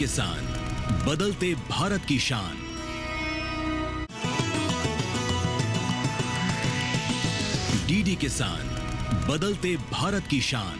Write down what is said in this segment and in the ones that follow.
किसान, बदलते भारत की शान। डीडी किसान, बदलते भारत की शान।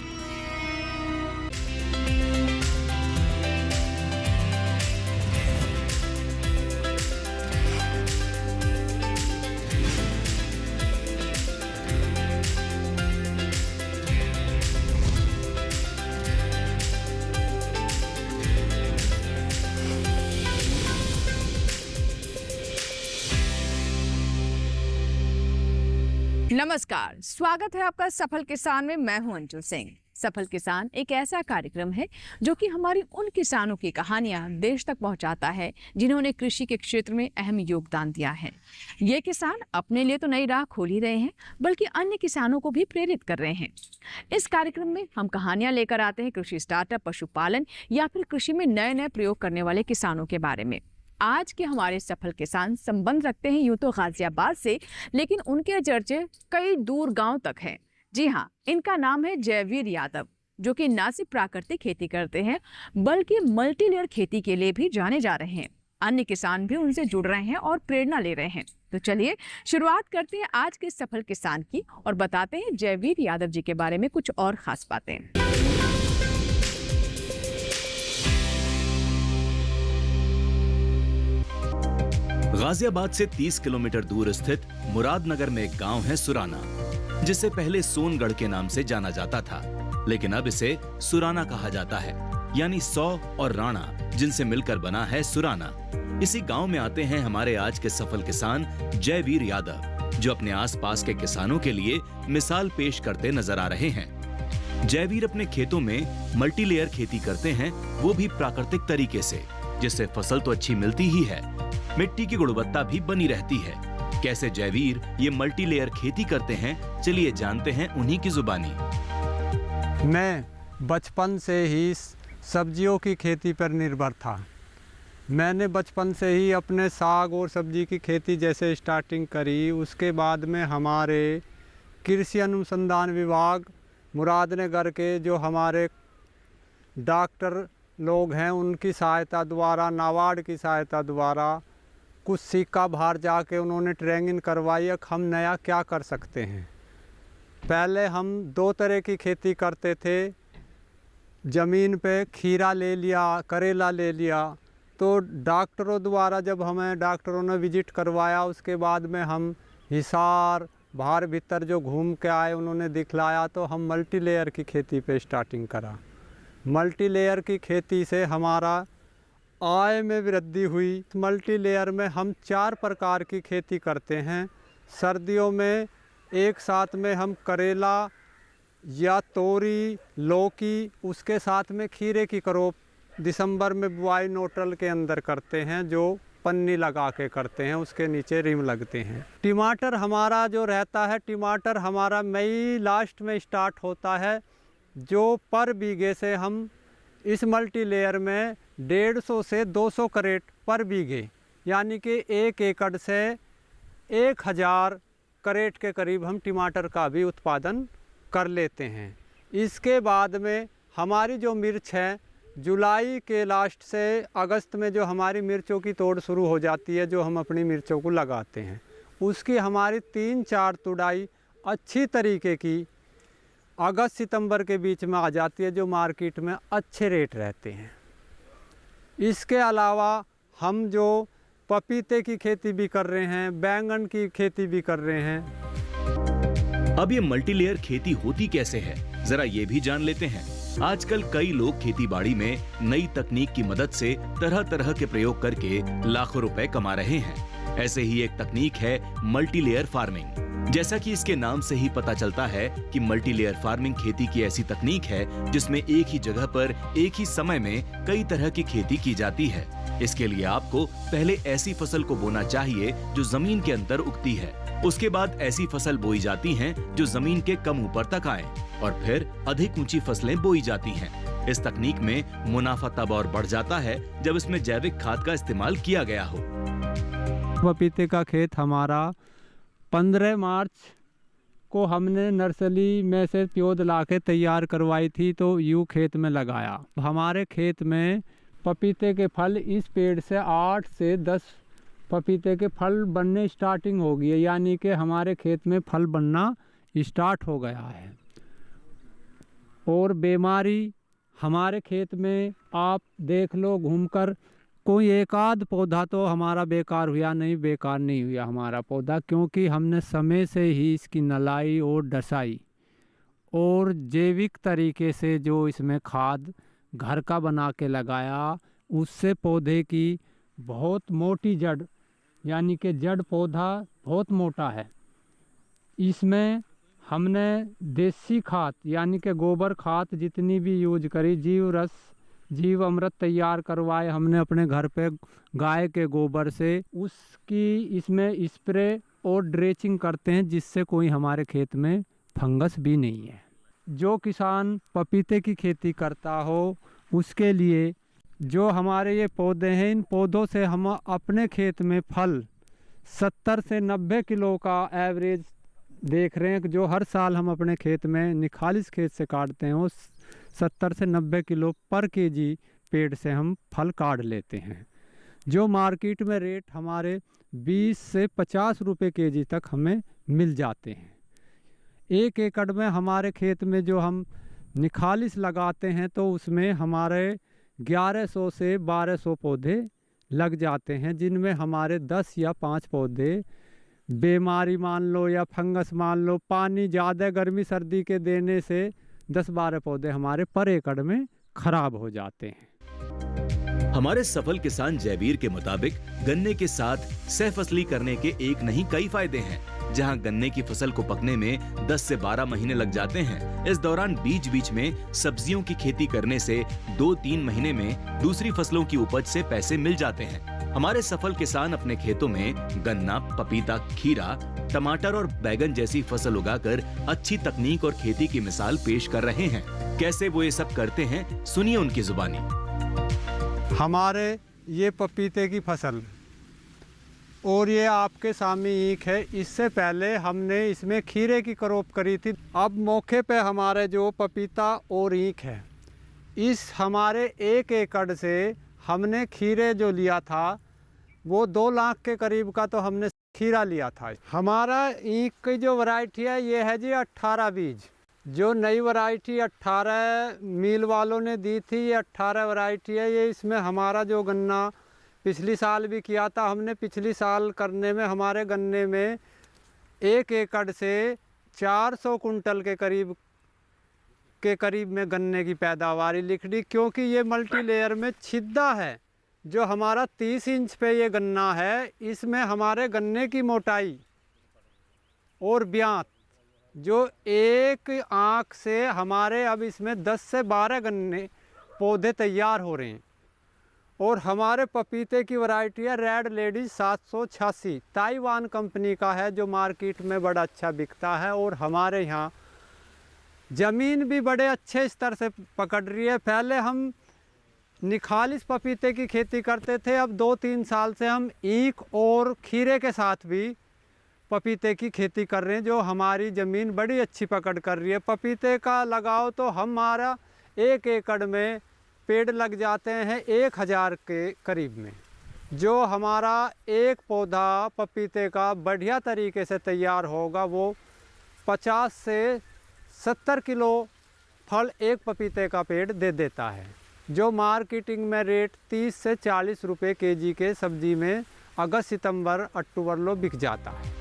नमस्कार, स्वागत है आपका सफल किसान में। मैं हूं अंजुल सिंह। सफल किसान एक ऐसा कार्यक्रम है जो कि हमारी उन किसानों की कहानियां देश तक पहुंचाता है जिन्होंने कृषि के क्षेत्र में अहम योगदान दिया है। ये किसान अपने लिए तो नई राह खोल ही रहे हैं, बल्कि अन्य किसानों को भी प्रेरित कर रहे हैं। इस कार्यक्रम में हम कहानियां लेकर आते हैं कृषि स्टार्टअप, पशुपालन या फिर कृषि में नए नए प्रयोग करने वाले किसानों के बारे में। आज के हमारे सफल किसान संबंध रखते हैं यूं तो गाजियाबाद से, लेकिन उनके चर्चे कई दूर गांव तक हैं। जी हाँ, इनका नाम है जयवीर यादव, जो कि न सिर्फ प्राकृतिक खेती करते हैं बल्कि मल्टीलेयर खेती के लिए भी जाने जा रहे हैं। अन्य किसान भी उनसे जुड़ रहे हैं और प्रेरणा ले रहे हैं। तो चलिए शुरुआत करते हैं आज के सफल किसान की और बताते हैं जयवीर यादव जी के बारे में कुछ और खास बातें। गाजियाबाद से 30 किलोमीटर दूर स्थित मुरादनगर में एक गांव है सुराना, जिसे पहले सोनगढ़ के नाम से जाना जाता था, लेकिन अब इसे सुराना कहा जाता है, यानी 100 और राणा जिनसे मिलकर बना है सुराना। इसी गांव में आते हैं हमारे आज के सफल किसान जयवीर यादव, जो अपने आसपास के किसानों के लिए मिसाल पेश करते नजर आ रहे हैं। जयवीर अपने खेतों में मल्टीलेयर खेती करते हैं, वो भी प्राकृतिक तरीके से, जिससे फसल तो अच्छी मिलती ही है, मिट्टी की गुणवत्ता भी बनी रहती है। कैसे जयवीर ये मल्टीलेयर खेती करते हैं, चलिए जानते हैं उन्हीं की जुबानी। मैं बचपन से ही सब्जियों की खेती पर निर्भर था। मैंने बचपन से ही अपने साग और सब्जी की खेती जैसे स्टार्टिंग करी। उसके बाद में हमारे कृषि अनुसंधान विभाग मुरादनगर के जो हमारे डॉक्टर लोग हैं, उनकी सहायता द्वारा, नाबार्ड की सहायता द्वारा कुछ सीखा, बाहर जाके उन्होंने ट्रेनिंग करवाई। हम नया क्या कर सकते हैं। पहले हम 2 तरह की खेती करते थे। ज़मीन पे खीरा ले लिया, करेला ले लिया। तो डॉक्टरों द्वारा जब हमें डॉक्टरों ने विजिट करवाया, उसके बाद में हम हिसार बाहर भीतर जो घूम के आए, उन्होंने दिखलाया, तो हम मल्टीलेयर की खेती पे स्टार्टिंग करा। मल्टीलेयर की खेती से हमारा आय में वृद्धि हुई। मल्टीलेयर में हम 4 प्रकार की खेती करते हैं। सर्दियों में एक साथ में हम करेला या तोरी, लौकी, उसके साथ में खीरे की क्रॉप दिसंबर में बुआई नोटल के अंदर करते हैं, जो पन्नी लगा के करते हैं, उसके नीचे रिम लगते हैं। टमाटर हमारा जो रहता है, टमाटर हमारा मई लास्ट में स्टार्ट होता है, जो पर बीघे से हम इस मल्टीलेयर में 150 से 200 कैरेट पर बीघे, यानी कि 1 एकड़ से 1000 कैरेट के करीब हम टमाटर का भी उत्पादन कर लेते हैं। इसके बाद में हमारी जो मिर्च है, जुलाई के लास्ट से अगस्त में जो हमारी मिर्चों की तोड़ शुरू हो जाती है, जो हम अपनी मिर्चों को लगाते हैं, उसकी हमारी 3-4 तुड़ाई अच्छी तरीके की अगस्त सितंबर के बीच में आ जाती है, जो मार्केट में अच्छे रेट रहते हैं। इसके अलावा हम जो पपीते की खेती भी कर रहे हैं, बैंगन की खेती भी कर रहे हैं। अब ये मल्टीलेयर खेती होती कैसे है, जरा ये भी जान लेते हैं। आजकल कई लोग खेती-बाड़ी में नई तकनीक की मदद से तरह तरह के प्रयोग करके लाखों रुपए कमा रहे हैं। ऐसे ही एक तकनीक है मल्टीलेयर फार्मिंग। जैसा कि इसके नाम से ही पता चलता है कि मल्टीलेयर फार्मिंग खेती की ऐसी तकनीक है जिसमें एक ही जगह पर एक ही समय में कई तरह की खेती की जाती है। इसके लिए आपको pहले ऐसी फसल को बोना चाहिए जो जमीन के अंदर उगती है। उसके बाद ऐसी फसल बोई जाती हैं जो जमीन के कम ऊपर तक आए और फिर अधिक ऊंची फसलें बोई जाती हैं। इस तकनीक में मुनाफा तब और बढ़ जाता है जब इसमें जैविक खाद का इस्तेमाल किया गया हो। पपीते का खेत हमारा 15 मार्च को हमने नर्सरी में से पौध ला के तैयार करवाई थी, तो यूँ खेत में लगाया। हमारे खेत में पपीते के फल इस पेड़ से 8 से 10 पपीते के फल बनने स्टार्टिंग हो गई है, यानी कि हमारे खेत में फल बनना स्टार्ट हो गया है। और बीमारी हमारे खेत में आप देख लो घूमकर, कोई एक आध पौधा तो हमारा बेकार हुआ नहीं, बेकार नहीं हुआ हमारा पौधा, क्योंकि हमने समय से ही इसकी नलाई और डसाई और जैविक तरीके से जो इसमें खाद घर का बना के लगाया, उससे पौधे की बहुत मोटी जड़, यानी कि जड़ पौधा बहुत मोटा है। इसमें हमने देसी खाद यानी कि गोबर खाद जितनी भी यूज करी, जीव रस जीव अमृत तैयार करवाए हमने अपने घर पे गाय के गोबर से, उसकी इसमें स्प्रे और ड्रेचिंग करते हैं, जिससे कोई हमारे खेत में फंगस भी नहीं है। जो किसान पपीते की खेती करता हो उसके लिए जो हमारे ये पौधे हैं, इन पौधों से हम अपने खेत में फल 70 से 90 किलो का एवरेज देख रहे हैं, जो हर साल हम अपने खेत में निखालिस खेत से काटते हैं, उस 70 से 90 किलो पर केजी पेड़ से हम फल काट लेते हैं, जो मार्केट में रेट हमारे 20 से 50 रुपए केजी तक हमें मिल जाते हैं। 1 एकड़ में हमारे खेत में जो हम निखालिस लगाते हैं तो उसमें हमारे 1100 से 1200 पौधे लग जाते हैं, जिनमें हमारे 10 या 5 पौधे बीमारी मान लो या फंगस मान लो, पानी ज़्यादा गर्मी सर्दी के देने से 10-12 पौधे हमारे पर एकड़ में खराब हो जाते हैं। हमारे सफल किसान जयवीर के मुताबिक गन्ने के साथ सहफसली करने के एक नहीं कई फायदे हैं। जहां गन्ने की फसल को पकने में 10 से 12 महीने लग जाते हैं, इस दौरान बीच बीच में सब्जियों की खेती करने से 2-3 महीने में दूसरी फसलों की उपज से पैसे मिल जाते हैं। हमारे सफल किसान अपने खेतों में गन्ना, पपीता, खीरा, टमाटर और बैगन जैसी फसल उगाकर अच्छी तकनीक और खेती की मिसाल पेश कर रहे हैं। कैसे वो ये सब करते हैं, सुनिए उनकी जुबानी। हमारे ये पपीते की फसल और ये आपके सामने ईख है, इससे पहले हमने इसमें खीरे की क्रॉप करी थी। अब मौके पे हमारे जो पपीता और ईख है, इस हमारे 1 एकड़ से हमने खीरे जो लिया था वो 2 लाख के करीब का तो हमने खीरा लिया था। हमारा ईख की जो वैरायटी है ये है जी 18 बीज, जो नई वैरायटी 18 मील वालों ने दी थी, ये 18 वैरायटी है। ये इसमें हमारा जो गन्ना पिछली साल भी किया था हमने, पिछली साल करने में हमारे गन्ने में 1 एकड़ से 400 कुंटल के करीब में गन्ने की पैदावारी लिख दी, क्योंकि ये मल्टी लेयर में छिद्दा है। जो हमारा 30 इंच पे ये गन्ना है, इसमें हमारे गन्ने की मोटाई और ब्यांत जो एक आँख से हमारे अब इसमें 10 से 12 गन्ने पौधे तैयार हो रहे हैं। और हमारे पपीते की वैरायटी है रेड लेडी 786, ताइवान कंपनी का है, जो मार्केट में बड़ा अच्छा बिकता है। और हमारे यहाँ ज़मीन भी बड़े अच्छे स्तर से पकड़ रही है। पहले हम निखालिस पपीते की खेती करते थे, अब 2-3 साल से हम ईख और खीरे के साथ भी पपीते की खेती कर रहे हैं, जो हमारी ज़मीन बड़ी अच्छी पकड़ कर रही है। पपीते का लगाओ तो हमारा 1 एकड़ में पेड़ लग जाते हैं 1000 के करीब में। जो हमारा एक पौधा पपीते का बढ़िया तरीके से तैयार होगा, वो 50 से 70 किलो फल एक पपीते का पेड़ दे देता है, जो मार्केटिंग में रेट 30 से 40 रुपए केजी के सब्जी में अगस्त, सितंबर, अक्टूबर लो बिक जाता है।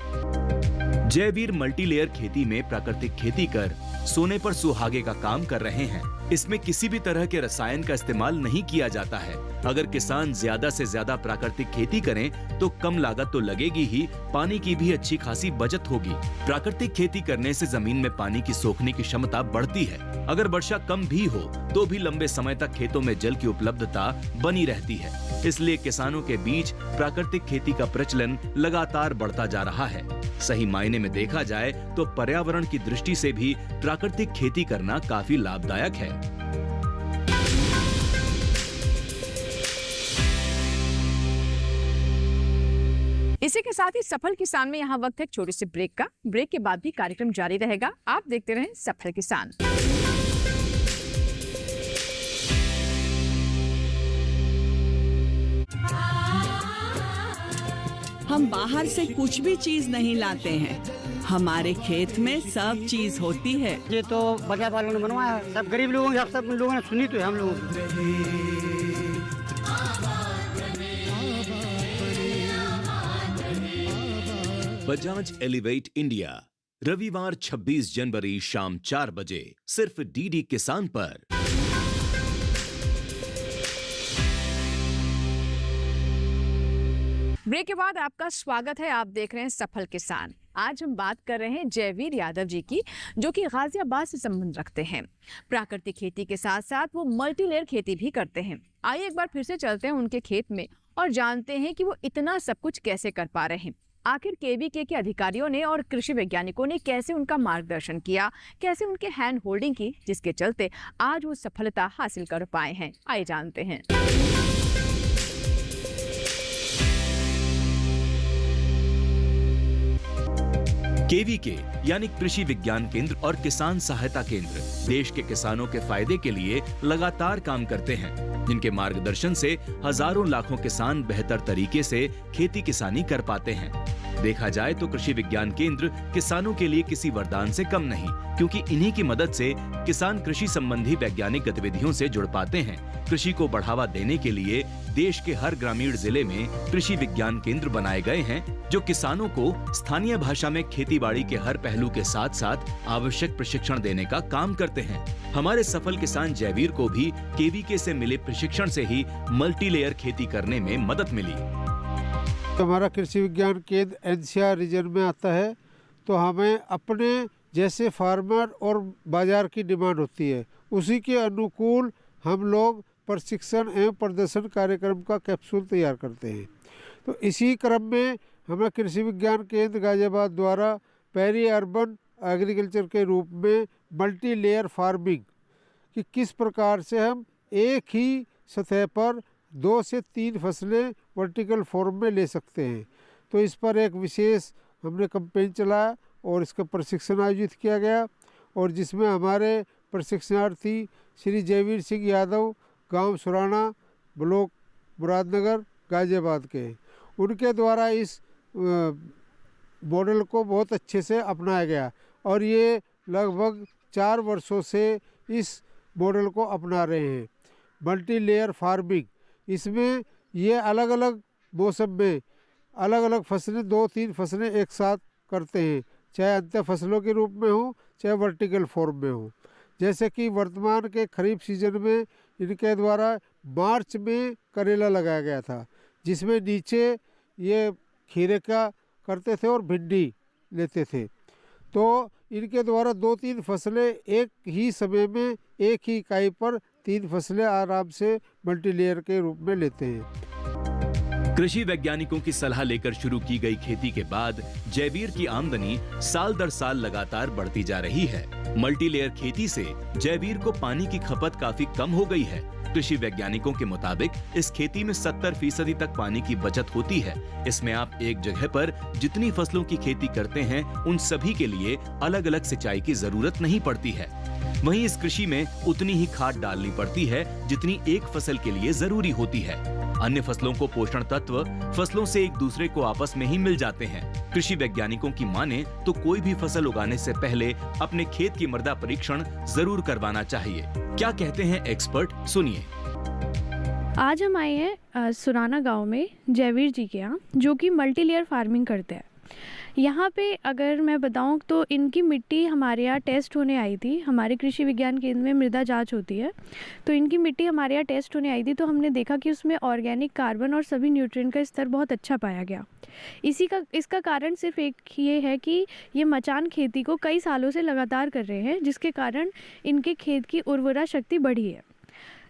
जयवीर मल्टीलेयर खेती में प्राकृतिक खेती कर सोने पर सुहागे का काम कर रहे हैं। इसमें किसी भी तरह के रसायन का इस्तेमाल नहीं किया जाता है। अगर किसान ज्यादा से ज्यादा प्राकृतिक खेती करें तो कम लागत तो लगेगी ही, पानी की भी अच्छी खासी बचत होगी। प्राकृतिक खेती करने से जमीन में पानी की सोखने की क्षमता बढ़ती है। अगर वर्षा कम भी हो तो भी लंबे समय तक खेतों में जल की उपलब्धता बनी रहती है। इसलिए किसानों के बीच प्राकृतिक खेती का प्रचलन लगातार बढ़ता जा रहा है। सही मायने में देखा जाए तो पर्यावरण की दृष्टि से भी प्राकृतिक खेती करना काफी लाभदायक है। इसी के साथ ही सफल किसान में यहाँ वक्त है छोटे से ब्रेक का। ब्रेक के बाद भी कार्यक्रम जारी रहेगा। आप देखते रहें सफल किसान। हम बाहर से कुछ भी चीज नहीं लाते हैं, हमारे खेत में सब चीज होती है। ये तो बाजार वालों ने बनवाया है, सब गरीब लोगों की, सब लोगों ने सुनी तो है हम लोगों की। बजाज एलिवेट इंडिया, रविवार 26 जनवरी शाम 4 बजे सिर्फ डीडी किसान पर। ब्रेक के बाद आपका स्वागत है। आप देख रहे हैं सफल किसान। आज हम बात कर रहे हैं जयवीर यादव जी की, जो कि गाजियाबाद से संबंध रखते हैं। प्राकृतिक खेती के साथ साथ वो मल्टीलेयर खेती भी करते हैं। आइए एक बार फिर से चलते हैं उनके खेत में और जानते हैं कि वो इतना सब कुछ कैसे कर पा रहे हैं। आखिर केवीके के अधिकारियों ने और कृषि वैज्ञानिकों ने कैसे उनका मार्गदर्शन किया, कैसे उनके हैंड होल्डिंग की, जिसके चलते आज वो सफलता हासिल कर पाए हैं। आइए जानते हैं। केवीके यानी कृषि विज्ञान केंद्र और किसान सहायता केंद्र देश के किसानों के फायदे के लिए लगातार काम करते हैं, जिनके मार्गदर्शन से हजारों लाखों किसान बेहतर तरीके से खेती किसानी कर पाते हैं। देखा जाए तो कृषि विज्ञान केंद्र किसानों के लिए किसी वरदान से कम नहीं, क्योंकि इन्हीं की मदद से किसान कृषि संबंधी वैज्ञानिक गतिविधियों से जुड़ पाते हैं। कृषि को बढ़ावा देने के लिए देश के हर ग्रामीण जिले में कृषि विज्ञान केंद्र बनाए गए हैं, जो किसानों को स्थानीय भाषा में खेतीबाड़ी के हर पहलू के साथ साथ आवश्यक प्रशिक्षण देने का काम करते हैं। हमारे सफल किसान जयवीर को भी केवीके से मिले प्रशिक्षण से ही मल्टीलेयर खेती करने में मदद मिली। हमारा कृषि विज्ञान केंद्र एनसीआर रीजन में आता है, तो हमें अपने जैसे फार्मर और बाजार की डिमांड होती है, उसी के अनुकूल हम लोग प्रशिक्षण एवं प्रदर्शन कार्यक्रम का कैप्सूल तैयार करते हैं। तो इसी क्रम में हमें कृषि विज्ञान केंद्र गाजियाबाद द्वारा पेरी अर्बन एग्रीकल्चर के रूप में मल्टी लेयर फार्मिंग कि किस प्रकार से हम एक ही सतह पर 2 से 3 फसलें वर्टिकल फॉर्म में ले सकते हैं। तो इस पर एक विशेष हमने कैंपेन चलाया और इसका प्रशिक्षण आयोजित किया गया, और जिसमें हमारे प्रशिक्षणार्थी श्री जयवीर सिंह यादव, गांव सुराना, ब्लॉक मुरादनगर, गाजियाबाद के हैं। उनके द्वारा इस मॉडल को बहुत अच्छे से अपनाया गया और ये लगभग 4 वर्षों से इस मॉडल को अपना रहे हैं। मल्टी लेयर फार्मिंग, इसमें ये अलग अलग मौसम में अलग अलग फसलें 2-3 फसलें एक साथ करते हैं, चाहे अंतर फसलों के रूप में हो चाहे वर्टिकल फॉर्म में हो। जैसे कि वर्तमान के खरीफ सीजन में इनके द्वारा मार्च में करेला लगाया गया था, जिसमें नीचे ये खीरे का करते थे और भिंडी लेते थे। तो इनके द्वारा 2-3 फसलें एक ही समय में एक ही इकाई पर 3 फसलें आराम से मल्टीलेयर के रूप में लेते हैं। कृषि वैज्ञानिकों की सलाह लेकर शुरू की गई खेती के बाद जयवीर की आमदनी साल दर साल लगातार बढ़ती जा रही है। मल्टीलेयर खेती से जयवीर को पानी की खपत काफी कम हो गई है। कृषि वैज्ञानिकों के मुताबिक इस खेती में 70% तक पानी की बचत होती है। इसमें आप एक जगह पर जितनी फसलों की खेती करते हैं, उन सभी के लिए अलग अलग सिंचाई की जरूरत नहीं पड़ती है। वहीं इस कृषि में उतनी ही खाद डालनी पड़ती है जितनी एक फसल के लिए जरूरी होती है। अन्य फसलों को पोषण तत्व फसलों से एक दूसरे को आपस में ही मिल जाते हैं। कृषि वैज्ञानिकों की माने तो कोई भी फसल उगाने से पहले अपने खेत की मृदा परीक्षण जरूर करवाना चाहिए। क्या कहते हैं एक्सपर्ट, सुनिए। आज हम आए हैं सुराना गांव में जयवीर जी के यहाँ, जो कि मल्टीलेयर फार्मिंग करते हैं। यहाँ पे अगर मैं बताऊँ तो इनकी मिट्टी हमारे यहाँ टेस्ट होने आई थी। हमारे कृषि विज्ञान केंद्र में मृदा जांच होती है, तो इनकी मिट्टी हमारे यहाँ टेस्ट होने आई थी। तो हमने देखा कि उसमें ऑर्गेनिक कार्बन और सभी न्यूट्रिएंट का स्तर बहुत अच्छा पाया गया। इसका कारण सिर्फ एक ये है कि ये मचान खेती को कई सालों से लगातार कर रहे हैं, जिसके कारण इनके खेत की उर्वरा शक्ति बढ़ी है।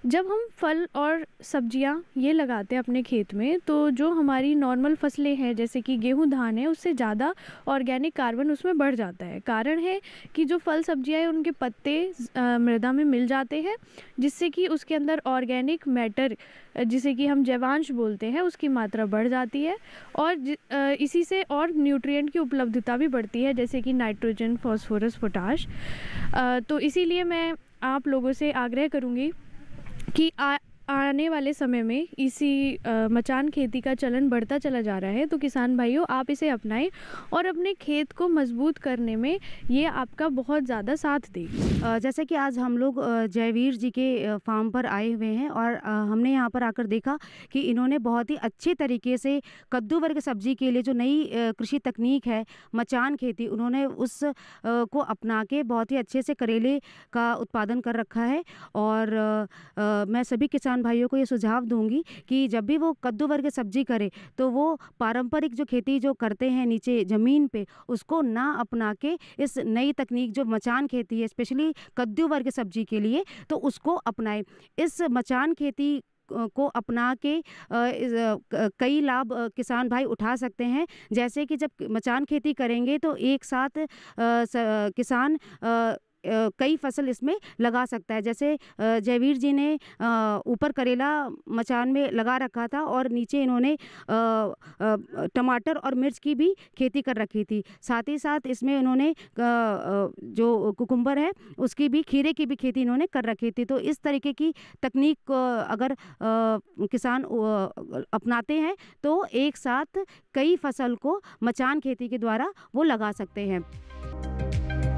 जब हम फल और सब्जियां ये लगाते हैं अपने खेत में, तो जो हमारी नॉर्मल फसलें हैं जैसे कि गेहूं, धान है, उससे ज़्यादा ऑर्गेनिक कार्बन उसमें बढ़ जाता है। कारण है कि जो फल सब्जियां हैं उनके पत्ते मृदा में मिल जाते हैं, जिससे कि उसके अंदर ऑर्गेनिक मैटर, जिसे कि हम जैवांश बोलते हैं, उसकी मात्रा बढ़ जाती है और इसी से और न्यूट्रिएंट की उपलब्धता भी बढ़ती है, जैसे कि नाइट्रोजन, फॉस्फोरस, पोटाश। तो इसीलिए मैं आप लोगों से आग्रह करूँगी कि आने वाले समय में इसी मचान खेती का चलन बढ़ता चला जा रहा है, तो किसान भाइयों आप इसे अपनाएं और अपने खेत को मजबूत करने में ये आपका बहुत ज़्यादा साथ देगी। जैसे कि आज हम लोग जयवीर जी के फार्म पर आए हुए हैं और हमने यहाँ पर आकर देखा कि इन्होंने बहुत ही अच्छे तरीके से कद्दू वर्ग सब्जी के लिए जो नई कृषि तकनीक है मचान खेती, उन्होंने उस को अपना के बहुत ही अच्छे से करेले का उत्पादन कर रखा है। और मैं सभी किसान भाइयों को ये सुझाव दूंगी कि जब भी वो कद्दू वर्ग सब्जी करे तो वो पारंपरिक जो खेती जो करते हैं नीचे ज़मीन पे, उसको ना अपना के इस नई तकनीक जो मचान खेती है स्पेशली कद्दू वर्ग सब्जी के लिए, तो उसको अपनाएं। इस मचान खेती को अपना के कई लाभ किसान भाई उठा सकते हैं। जैसे कि जब मचान खेती करेंगे तो एक साथ किसान कई फसल इसमें लगा सकता है। जैसे जयवीर जी ने ऊपर करेला मचान में लगा रखा था और नीचे इन्होंने टमाटर और मिर्च की भी खेती कर रखी थी। साथ ही साथ इसमें इन्होंने जो कुकुम्बर है उसकी भी, खीरे की भी खेती इन्होंने कर रखी थी। तो इस तरीके की तकनीक अगर किसान अपनाते हैं तो एक साथ कई फसल को मचान खेती के द्वारा वो लगा सकते हैं।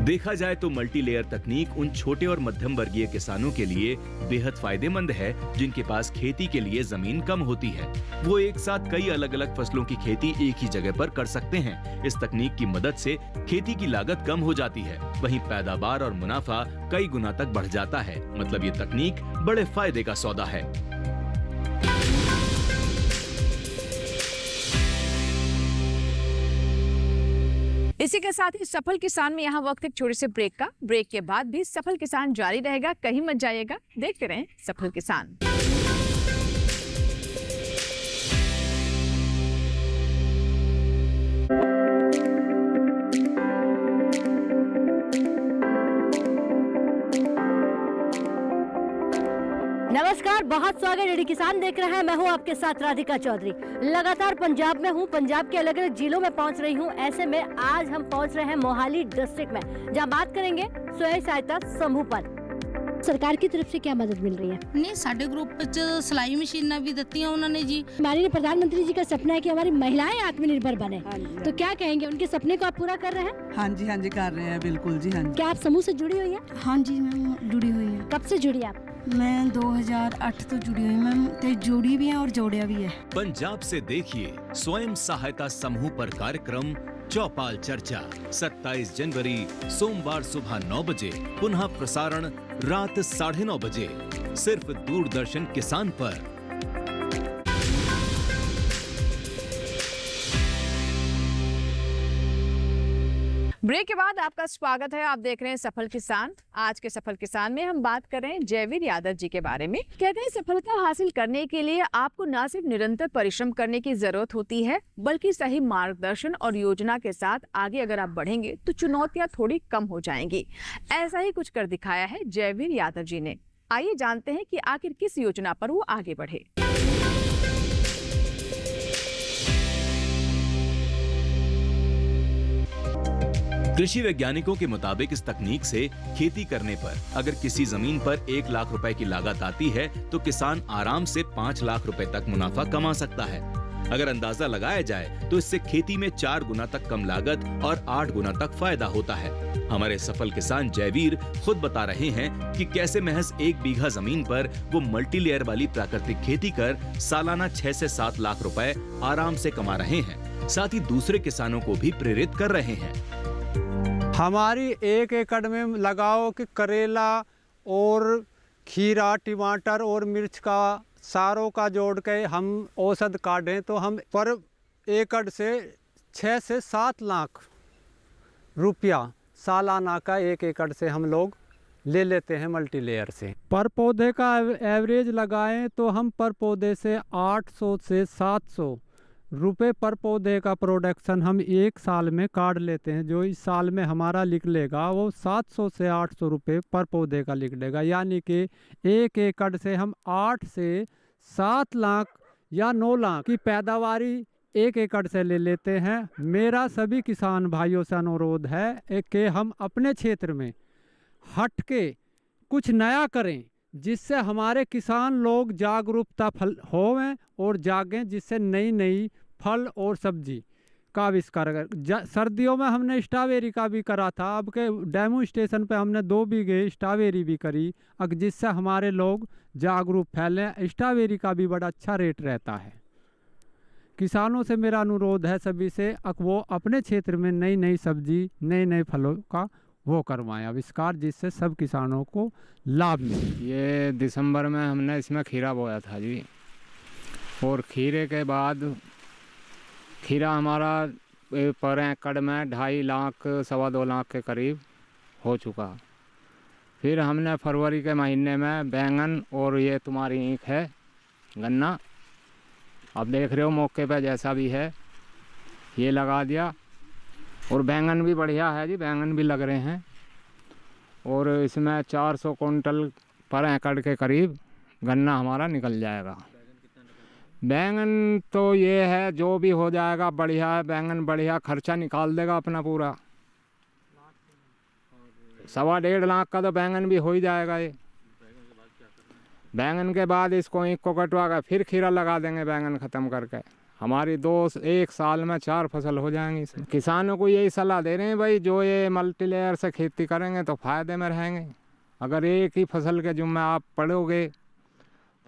देखा जाए तो मल्टी लेयर तकनीक उन छोटे और मध्यम वर्गीय किसानों के लिए बेहद फायदेमंद है जिनके पास खेती के लिए जमीन कम होती है। वो एक साथ कई अलग अलग फसलों की खेती एक ही जगह पर कर सकते हैं। इस तकनीक की मदद से खेती की लागत कम हो जाती है, वहीं पैदावार और मुनाफा कई गुना तक बढ़ जाता है। मतलब ये तकनीक बड़े फायदे का सौदा है। इसी के साथ ही सफल किसान में यहाँ वक्त एक छोटे से ब्रेक का। ब्रेक के बाद भी सफल किसान जारी रहेगा, कहीं मत जाइएगा, देखते रहें सफल किसान। नमस्कार, बहुत स्वागत है। किसान देख रहे हैं, मैं हूं आपके साथ राधिका चौधरी। लगातार पंजाब में हूं, पंजाब के अलग अलग जिलों में पहुंच रही हूं। ऐसे में आज हम पहुंच रहे हैं मोहाली डिस्ट्रिक्ट में, जहां बात करेंगे स्वयं सहायता समूह पर। सरकार की तरफ से क्या मदद मिल रही है? नहीं, साडे ग्रुप च सिलाई मशीन भी दी उन्होंने जी। माननीय प्रधानमंत्री जी का सपना है कि हमारी महिलाएं आत्मनिर्भर बने, तो क्या कहेंगे, उनके सपने को आप पूरा कर रहे हैं? हाँ जी कर रहे हैं, बिल्कुल जी। हाँ जी। क्या आप समूह से जुड़ी हुई है? हाँ जी मैम, जुड़ी हुई है। कब से जुड़ी आप? मैं 2008 तो जुड़ी हुई मैम, तो जुड़ी भी है और जोड़िया भी है। पंजाब से देखिए स्वयं सहायता समूह पर कार्यक्रम चौपाल चर्चा 27 जनवरी सोमवार सुबह 9 बजे, पुनः प्रसारण रात 9:30 बजे, सिर्फ दूरदर्शन किसान पर। ब्रेक के बाद आपका स्वागत है। आप देख रहे हैं सफल किसान। आज के सफल किसान में हम बात कर रहे हैं जयवीर यादव जी के बारे में। कहते हैं सफलता हासिल करने के लिए आपको न सिर्फ निरंतर परिश्रम करने की जरूरत होती है, बल्कि सही मार्गदर्शन और योजना के साथ आगे अगर आप बढ़ेंगे तो चुनौतियां थोड़ी कम हो जाएंगी। ऐसा ही कुछ कर दिखाया है जयवीर यादव जी ने। आइए जानते हैं कि आखिर किस योजना पर वो आगे बढ़े। कृषि वैज्ञानिकों के मुताबिक इस तकनीक से खेती करने पर अगर किसी जमीन पर 1 लाख रुपए की लागत आती है तो किसान आराम से 5 लाख रुपए तक मुनाफा कमा सकता है। अगर अंदाजा लगाया जाए तो इससे खेती में 4 गुना तक कम लागत और 8 गुना तक फायदा होता है। हमारे सफल किसान जयवीर खुद बता रहे हैं कि कैसे महज 1 बीघा जमीन पर वो मल्टी लेयर वाली प्राकृतिक खेती कर सालाना 6 से 7 लाख रुपए आराम से कमा रहे हैं। साथ ही दूसरे किसानों को भी प्रेरित कर रहे हैं। हमारी 1 एकड़ में लगाओ कि करेला और खीरा, टमाटर और मिर्च का सारों का जोड़ के हम औसत काटें तो हम पर एकड़ से 6 से 7 लाख रुपया सालाना का 1 एकड़ से हम लोग ले लेते हैं मल्टी लेयर से। पर पौधे का एवरेज लगाएं तो हम पर पौधे से 800 से 700 रुपये पर पौधे का प्रोडक्शन हम 1 साल में काट लेते हैं। जो इस साल में हमारा निकलेगा वो 700 से 800 रुपये पर पौधे का निकलेगा, यानी कि 1 एकड़ से हम 8 से 7 लाख या 9 लाख की पैदावारी 1 एकड़ से ले लेते हैं। मेरा सभी किसान भाइयों से अनुरोध है कि हम अपने क्षेत्र में हट के कुछ नया करें जिससे हमारे किसान लोग जागरूकता होवें और जागें, जिससे नई नई फल और सब्जी का आविष्कार कर। सर्दियों में हमने स्ट्रॉबेरी का भी करा था, अब के डेमो स्टेशन पे हमने 2 बीघे स्ट्रॉबेरी भी करी, जिससे हमारे लोग जागरूक फैलें। स्ट्रॉबेरी का भी बड़ा अच्छा रेट रहता है। किसानों से मेरा अनुरोध है सभी से, वो अपने क्षेत्र में नई नई सब्जी, नए नए फलों का वो करवाएं आविष्कार, जिससे सब किसानों को लाभ मिले। ये दिसंबर में हमने इसमें खीरा बोया था जी, और खीरे के बाद खीरा हमारा पर एकड़ में 2.5 लाख 2.25 लाख के करीब हो चुका। फिर हमने फरवरी के महीने में बैंगन और ये तुम्हारी ईख है गन्ना, अब देख रहे हो मौके पे जैसा भी है ये लगा दिया। और बैंगन भी बढ़िया है जी, बैंगन भी लग रहे हैं, और इसमें 400 कुंटल पर एकड़ के करीब गन्ना हमारा निकल जाएगा। बैंगन तो ये है जो भी हो जाएगा बढ़िया है, बैंगन बढ़िया खर्चा निकाल देगा अपना पूरा। 1.25 लाख का तो बैंगन भी हो ही जाएगा। ये बैंगन के बाद इसको ईख को कटवा कर फिर खीरा लगा देंगे, बैंगन ख़त्म करके हमारी 1 साल में 4 फसल हो जाएंगी इसमें। किसानों को यही सलाह दे रहे हैं भाई, जो ये मल्टीलेयर से खेती करेंगे तो फ़ायदे में रहेंगे। अगर एक ही फसल के जुम्मे आप पड़ोगे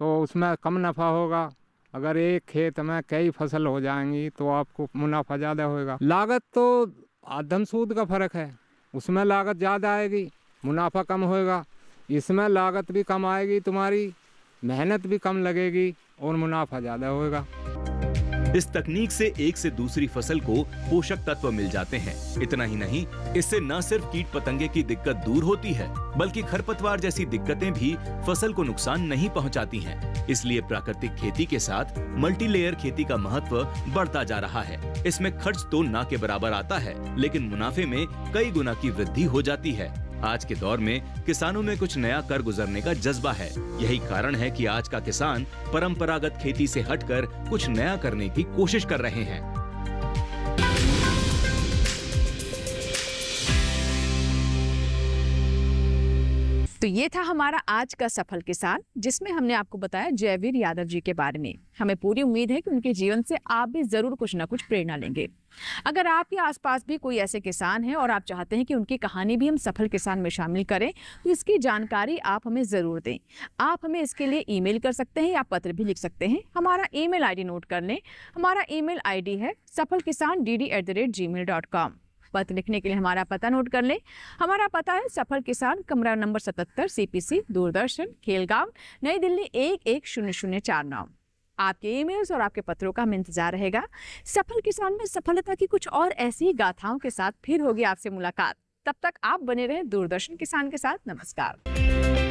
तो उसमें कम नफ़ा होगा, अगर एक खेत में कई फसल हो जाएंगी तो आपको मुनाफा ज़्यादा होगा। लागत तो आधम सूद का फ़र्क है, उसमें लागत ज़्यादा आएगी, मुनाफा कम होएगा। इसमें लागत भी कम आएगी, तुम्हारी मेहनत भी कम लगेगी और मुनाफा ज़्यादा होएगा। इस तकनीक से एक से दूसरी फसल को पोषक तत्व मिल जाते हैं। इतना ही नहीं, इससे न सिर्फ कीट पतंगे की दिक्कत दूर होती है, बल्कि खरपतवार जैसी दिक्कतें भी फसल को नुकसान नहीं पहुंचाती हैं। इसलिए प्राकृतिक खेती के साथ मल्टीलेयर खेती का महत्व बढ़ता जा रहा है। इसमें खर्च तो ना के बराबर आता है, लेकिन मुनाफे में कई गुना की वृद्धि हो जाती है। आज के दौर में किसानों में कुछ नया कर गुजरने का जज्बा है। यही कारण है कि आज का किसान परंपरागत खेती से हटकर कुछ नया करने की कोशिश कर रहे हैं। तो ये था हमारा आज का सफल किसान, जिसमें हमने आपको बताया जयवीर यादव जी के बारे में। हमें पूरी उम्मीद है कि उनके जीवन से आप भी जरूर कुछ ना कुछ प्रेरणा लेंगे। अगर आपके आसपास भी कोई ऐसे किसान हैं और आप चाहते हैं कि उनकी कहानी भी हम सफल किसान में शामिल करें, तो इसकी जानकारी आप हमें ज़रूर दें। आप हमें इसके लिए ईमेल कर सकते हैं या पत्र भी लिख सकते हैं। हमारा ईमेल आईडी नोट कर लें। हमारा ईमेल आईडी है safalkisan@gmail.com। पत्र लिखने के लिए हमारा पता नोट कर लें। हमारा पता है सफल किसान, कमरा नंबर 77, CPC, दूरदर्शन, खेलगांव, नई दिल्ली 110049। आपके ईमेल्स और आपके पत्रों का हमें इंतजार रहेगा। सफल किसान में सफलता की कुछ और ऐसी ही गाथाओं के साथ फिर होगी आपसे मुलाकात। तब तक आप बने रहें दूरदर्शन किसान के साथ। नमस्कार।